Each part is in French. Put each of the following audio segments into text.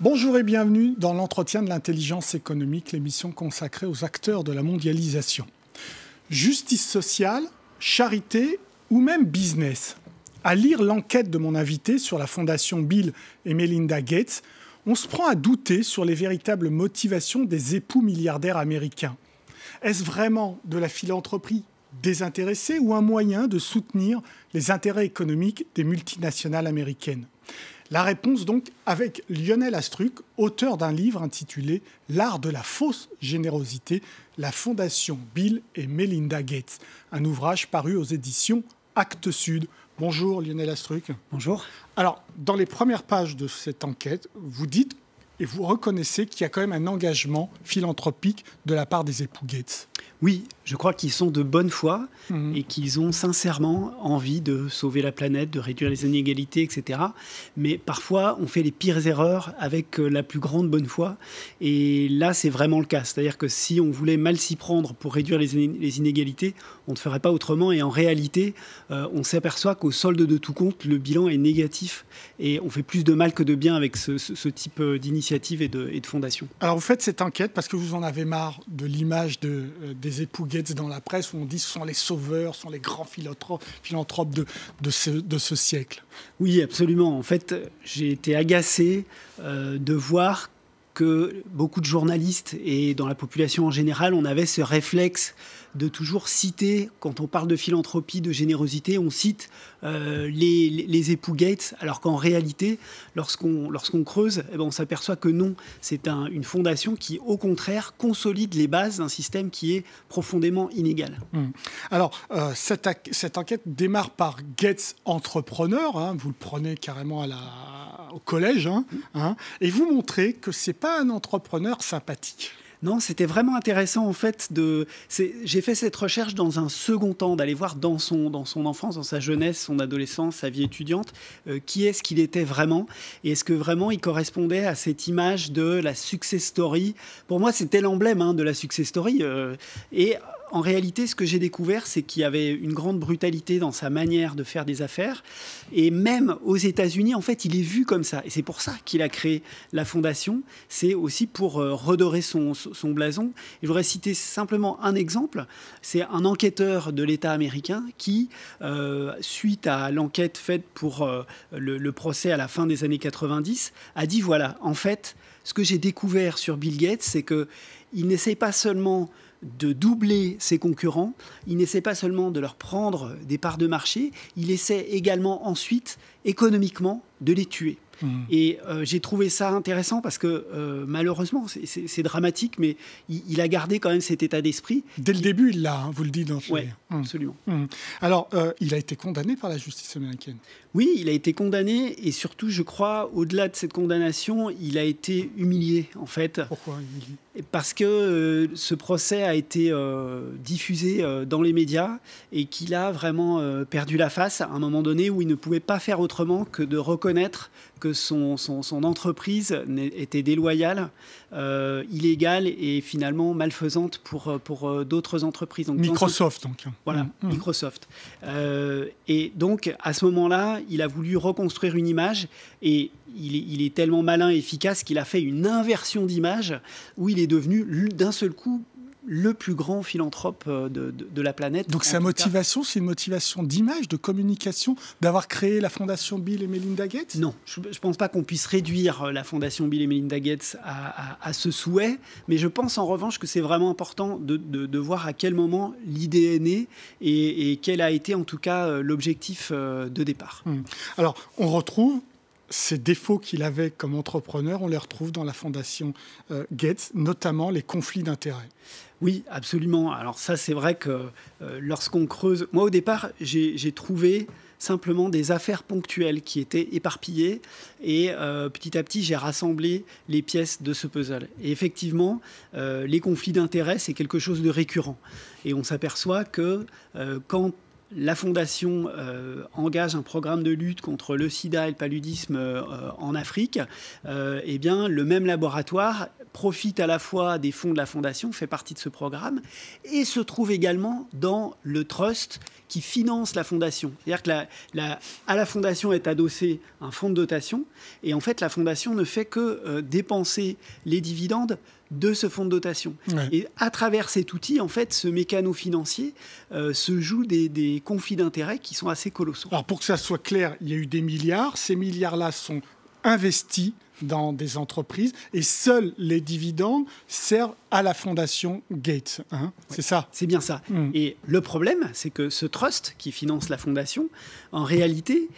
Bonjour et bienvenue dans l'entretien de l'intelligence économique, l'émission consacrée aux acteurs de la mondialisation. Justice sociale, charité ou même business. À lire l'enquête de mon invité sur la fondation Bill et Melinda Gates, on se prend à douter sur les véritables motivations des époux milliardaires américains. Est-ce vraiment de la philanthropie désintéressée ou un moyen de soutenir les intérêts économiques des multinationales américaines ? La réponse donc avec Lionel Astruc, auteur d'un livre intitulé « L'art de la fausse générosité, la fondation Bill et Melinda Gates », un ouvrage paru aux éditions Actes Sud. Bonjour Lionel Astruc. Bonjour. Alors, dans les premières pages de cette enquête, vous dites et vous reconnaissez qu'il y a quand même un engagement philanthropique de la part des époux Gates. Oui, je crois qu'ils sont de bonne foi et qu'ils ont sincèrement envie de sauver la planète, de réduire les inégalités, etc. Mais parfois, on fait les pires erreurs avec la plus grande bonne foi. Et là, c'est vraiment le cas. C'est-à-dire que si on voulait mal s'y prendre pour réduire les inégalités, on ne ferait pas autrement. Et en réalité, on s'aperçoit qu'au solde de tout compte, le bilan est négatif. Et on fait plus de mal que de bien avec ce type d'initiative et de fondation. Alors, vous faites cette enquête parce que vous en avez marre de l'image des époux Gates dans la presse où on dit que ce sont les sauveurs, ce sont les grands philanthropes de ce siècle. Oui, absolument. En fait, j'ai été agacé de voir que beaucoup de journalistes et dans la population en général, on avait ce réflexe de toujours citer, quand on parle de philanthropie, de générosité, on cite les époux Gates, alors qu'en réalité, lorsqu'on creuse, on s'aperçoit que non, c'est une fondation qui, au contraire, consolide les bases d'un système qui est profondément inégal. Alors, cette enquête démarre par Gates entrepreneur, vous le prenez carrément au collège, et vous montrez que ce n'est pas un entrepreneur sympathique. Non, c'était vraiment intéressant en fait. J'ai fait cette recherche dans un second temps, d'aller voir dans son enfance, dans sa jeunesse, son adolescence, sa vie étudiante, qui est-ce qu'il était vraiment, et est-ce que vraiment il correspondait à cette image de la success story. Pour moi, c'était l'emblème de la success story. Et en réalité, ce que j'ai découvert, c'est qu'il y avait une grande brutalité dans sa manière de faire des affaires. Et même aux États-Unis, en fait, il est vu comme ça. Et c'est pour ça qu'il a créé la fondation. C'est aussi pour redorer son blason. Et je voudrais citer simplement un exemple. C'est un enquêteur de l'État américain qui, suite à l'enquête faite pour le procès à la fin des années 90, a dit, voilà, en fait, ce que j'ai découvert sur Bill Gates, c'est qu'il n'essaye pas seulement de doubler ses concurrents, il n'essaie pas seulement de leur prendre des parts de marché, il essaie également ensuite, économiquement, de les tuer. Et j'ai trouvé ça intéressant parce que malheureusement, c'est dramatique, mais il a gardé quand même cet état d'esprit. Dès le début, il l'a, vous le dites dans ce livre. Oui, absolument. Alors, il a été condamné par la justice américaine. Oui, il a été condamné et surtout, je crois, au-delà de cette condamnation, il a été humilié, en fait. Pourquoi humilié ? Parce que ce procès a été diffusé dans les médias et qu'il a vraiment perdu la face à un moment donné où il ne pouvait pas faire autrement que de reconnaître que son entreprise était déloyale, illégale et finalement malfaisante pour d'autres entreprises. Donc, Microsoft, donc. Voilà, Microsoft. Et donc, à ce moment-là, il a voulu reconstruire une image et il est tellement malin et efficace qu'il a fait une inversion d'image où il est devenu d'un seul coup le plus grand philanthrope de la planète. Donc sa motivation, c'est une motivation d'image, de communication, d'avoir créé la fondation Bill et Melinda Gates ? Non, je ne pense pas qu'on puisse réduire la fondation Bill et Melinda Gates à ce souhait, mais je pense en revanche que c'est vraiment important de voir à quel moment l'idée est née et quel a été en tout cas l'objectif de départ. Alors, on retrouve ces défauts qu'il avait comme entrepreneur, on les retrouve dans la fondation Gates, notamment les conflits d'intérêts. Oui, absolument. Alors ça, c'est vrai que lorsqu'on creuse... Moi, au départ, j'ai trouvé simplement des affaires ponctuelles qui étaient éparpillées et petit à petit, j'ai rassemblé les pièces de ce puzzle. Et effectivement, les conflits d'intérêts, c'est quelque chose de récurrent. Et on s'aperçoit que quand la Fondation engage un programme de lutte contre le sida et le paludisme en Afrique, eh bien, le même laboratoire profite à la fois des fonds de la fondation, fait partie de ce programme, et se trouve également dans le trust qui finance la fondation. C'est-à-dire que à la fondation est adossé un fonds de dotation, et en fait, la fondation ne fait que dépenser les dividendes de ce fonds de dotation. Ouais. Et à travers cet outil, en fait, ce mécano financier se joue des conflits d'intérêts qui sont assez colossaux. Alors, pour que ça soit clair, il y a eu des milliards. Ces milliards-là sont investis dans des entreprises et seuls les dividendes servent à la fondation Gates. Hein, ouais, c'est ça? C'est bien ça. Et le problème, c'est que ce trust qui finance la fondation, en réalité,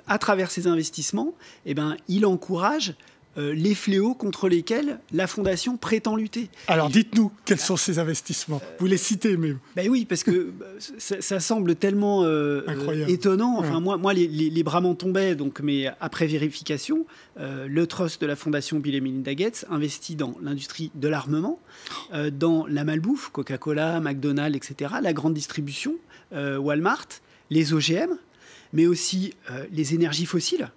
à travers ses investissements, il encourage les fléaux contre lesquels la Fondation prétend lutter. Alors dites-nous, quels sont ces investissements? Vous les citez même. Ben oui, parce que ça semble tellement étonnant. Enfin, moi les bras m'en tombaient, mais après vérification, le trust de la Fondation Bill et Melinda Gates investit dans l'industrie de l'armement, dans la malbouffe, Coca-Cola, McDonald's, etc., la grande distribution, Walmart, les OGM, mais aussi les énergies fossiles,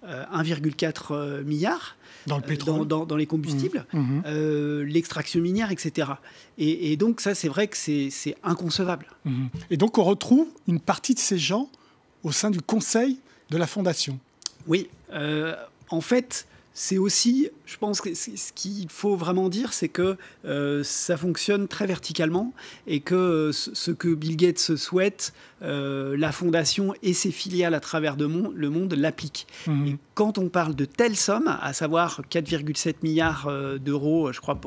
1,4 milliard. Dans le pétrole. Dans les combustibles, l'extraction minière, etc. Et donc ça, c'est vrai que c'est inconcevable. Et donc on retrouve une partie de ces gens au sein du conseil de la Fondation. Oui, en fait, c'est aussi, je pense que ce qu'il faut vraiment dire, c'est que ça fonctionne très verticalement et que ce que Bill Gates souhaite, la Fondation et ses filiales à travers le monde l'appliquent. Et quand on parle de telles sommes, à savoir 4,7 milliards d'euros, je crois,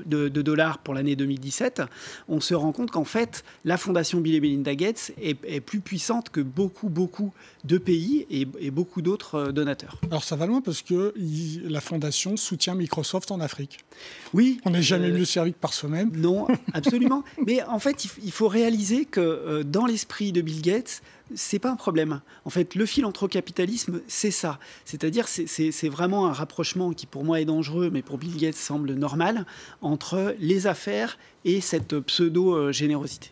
de dollars pour l'année 2017, on se rend compte qu'en fait, la Fondation Bill et Melinda Gates est plus puissante que beaucoup de pays et beaucoup d'autres donateurs. Alors ça va loin parce que la Fondation soutient Microsoft en Afrique. Oui. On n'est jamais mieux servi que par soi-même. Non, absolument. Mais en fait, il faut réaliser que dans l'esprit de Bill Gates, c'est pas un problème. En fait, le philanthropocapitalisme, c'est ça. C'est-à-dire, c'est vraiment un rapprochement qui, pour moi, est dangereux, mais pour Bill Gates, semble normal, entre les affaires et cette pseudo-générosité.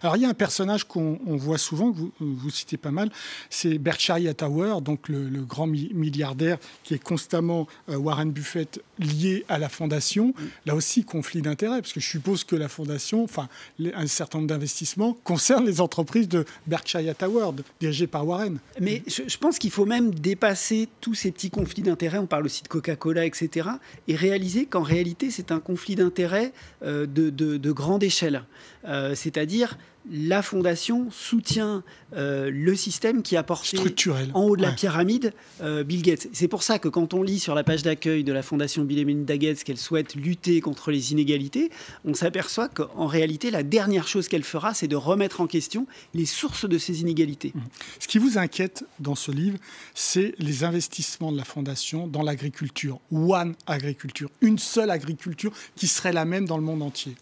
Alors, il y a un personnage qu'on voit souvent, que vous citez pas mal, c'est Berkshire Hathaway, donc le grand milliardaire qui est constamment Warren Buffett lié à la Fondation. Là aussi, conflit d'intérêts, parce que je suppose que la Fondation, un certain nombre d'investissements concernent les entreprises de Berkshire Hathaway, dirigées par Warren. Mais je pense qu'il faut même dépasser tous ces petits conflits d'intérêts, on parle aussi de Coca-Cola, etc., et réaliser qu'en réalité, c'est un conflit d'intérêts de grande échelle. C'est-à-dire, la Fondation soutient le système qui a porté structurel en haut de la pyramide Bill Gates. C'est pour ça que quand on lit sur la page d'accueil de la Fondation Bill et Melinda Gates qu'elle souhaite lutter contre les inégalités, on s'aperçoit qu'en réalité, la dernière chose qu'elle fera, c'est de remettre en question les sources de ces inégalités. Ce qui vous inquiète dans ce livre, c'est les investissements de la Fondation dans l'agriculture. One agriculture, une seule agriculture qui serait la même dans le monde entier.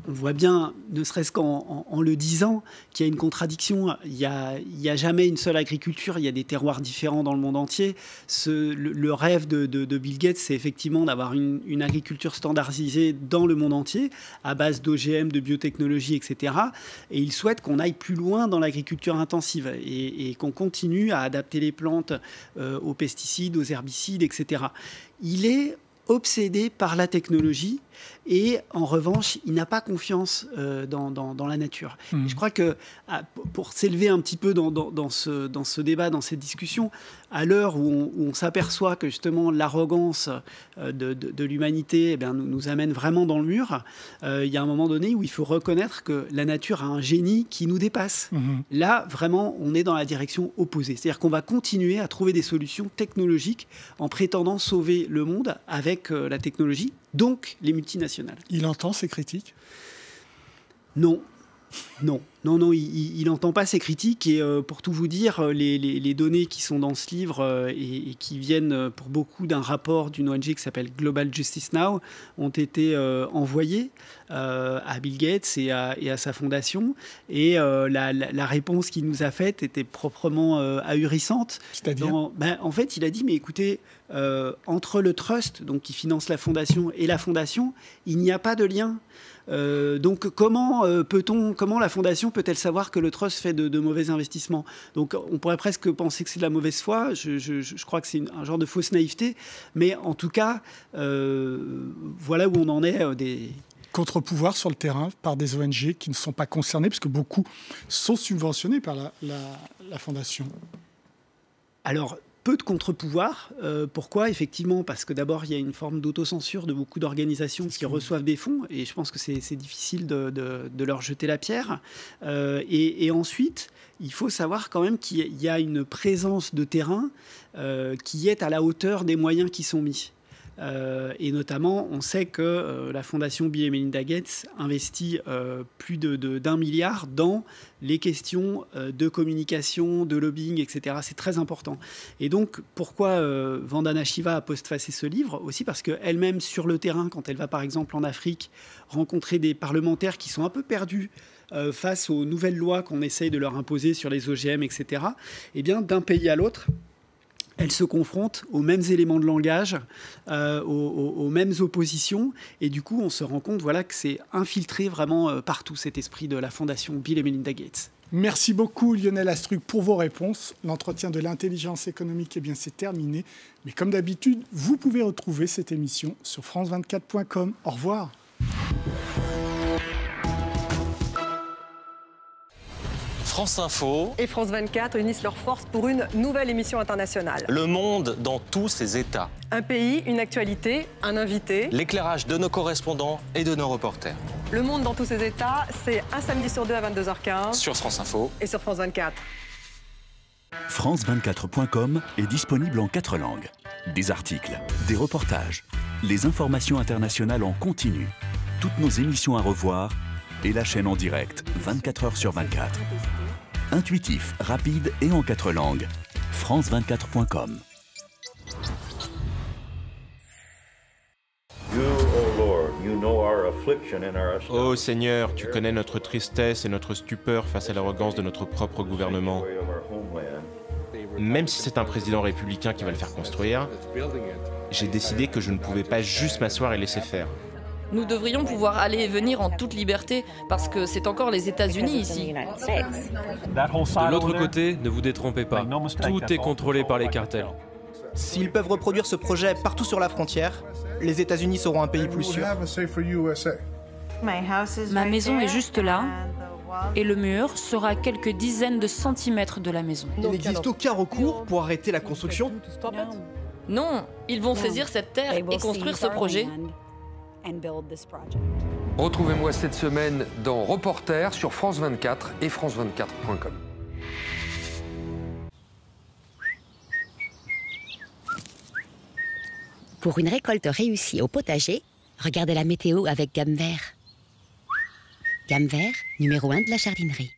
On voit bien, ne serait-ce qu'en le disant, qu'il y a une contradiction. Il y a jamais une seule agriculture, il y a des terroirs différents dans le monde entier. Le rêve de Bill Gates, c'est effectivement d'avoir une agriculture standardisée dans le monde entier, à base d'OGM, de biotechnologie, etc. Et il souhaite qu'on aille plus loin dans l'agriculture intensive et qu'on continue à adapter les plantes aux pesticides, aux herbicides, etc. Il est obsédé par la technologie et en revanche, il n'a pas confiance dans la nature. Et je crois que pour s'élever un petit peu dans ce débat, dans cette discussion, à l'heure où on s'aperçoit que justement l'arrogance de l'humanité nous amène vraiment dans le mur, il y a un moment donné où il faut reconnaître que la nature a un génie qui nous dépasse. Là, vraiment, on est dans la direction opposée. C'est-à-dire qu'on va continuer à trouver des solutions technologiques en prétendant sauver le monde avec la technologie, donc les multinationales. Il entend ces critiques ? Non, il n'entend pas ces critiques. Et pour tout vous dire, les données qui sont dans ce livre et qui viennent pour beaucoup d'un rapport d'une ONG qui s'appelle Global Justice Now ont été envoyées à Bill Gates et à sa fondation. Et la réponse qu'il nous a faite était proprement ahurissante. C'est-à-dire en fait, il a dit, mais écoutez, entre le trust, donc qui finance la fondation, et la fondation, il n'y a pas de lien. Donc comment la fondation peut-elle savoir que le trust fait de mauvais investissements? Donc on pourrait presque penser que c'est de la mauvaise foi. Je crois que c'est un genre de fausse naïveté. Mais en tout cas, voilà où on en est des contre-pouvoir sur le terrain par des ONG qui ne sont pas concernées, puisque beaucoup sont subventionnés par la Fondation. Alors, peu de contre-pouvoir. Pourquoi? Effectivement, parce que d'abord, il y a une forme d'autocensure de beaucoup d'organisations qui reçoivent des fonds, et je pense que c'est difficile de leur jeter la pierre. Et ensuite, il faut savoir quand même qu'il y a une présence de terrain qui est à la hauteur des moyens qui sont mis. Et notamment, on sait que la fondation Bill et Melinda Gates investit plus d'1 milliard dans les questions de communication, de lobbying, etc. C'est très important. Et donc, pourquoi Vandana Shiva a postfacé ce livre? Aussi parce qu'elle-même, sur le terrain, quand elle va par exemple en Afrique, rencontrer des parlementaires qui sont un peu perdus face aux nouvelles lois qu'on essaye de leur imposer sur les OGM, etc., eh bien, d'un pays à l'autre, elle se confronte aux mêmes éléments de langage, aux mêmes oppositions. Et du coup, on se rend compte que c'est infiltré vraiment partout, cet esprit de la fondation Bill et Melinda Gates. Merci beaucoup Lionel Astruc pour vos réponses. L'entretien de l'intelligence économique, c'est terminé. Mais comme d'habitude, vous pouvez retrouver cette émission sur france24.com. Au revoir. France Info et France 24 unissent leurs forces pour une nouvelle émission internationale. Le monde dans tous ses états. Un pays, une actualité, un invité. L'éclairage de nos correspondants et de nos reporters. Le monde dans tous ses états, c'est un samedi sur deux à 22h15. Sur France Info et sur France 24. France24.com est disponible en 4 langues. Des articles, des reportages, les informations internationales en continu, toutes nos émissions à revoir et la chaîne en direct 24 heures sur 24. Intuitif, rapide et en 4 langues. France24.com. Ô Seigneur, tu connais notre tristesse et notre stupeur face à l'arrogance de notre propre gouvernement. Même si c'est un président républicain qui va le faire construire, j'ai décidé que je ne pouvais pas juste m'asseoir et laisser faire. Nous devrions pouvoir aller et venir en toute liberté, parce que c'est encore les États-Unis ici. De l'autre côté, ne vous détrompez pas, tout est contrôlé par les cartels. S'ils peuvent reproduire ce projet partout sur la frontière, les États-Unis seront un pays plus sûr. Ma maison est juste là, et le mur sera à quelques dizaines de centimètres de la maison. Il n'existe aucun recours pour arrêter la construction? Non, ils vont saisir cette terre et construire ce projet. Retrouvez-moi cette semaine dans Reporter sur France 24 et France24.com. Pour une récolte réussie au potager, regardez la météo avec Gamme Vert. Gamme Vert, numéro 1 de la jardinerie.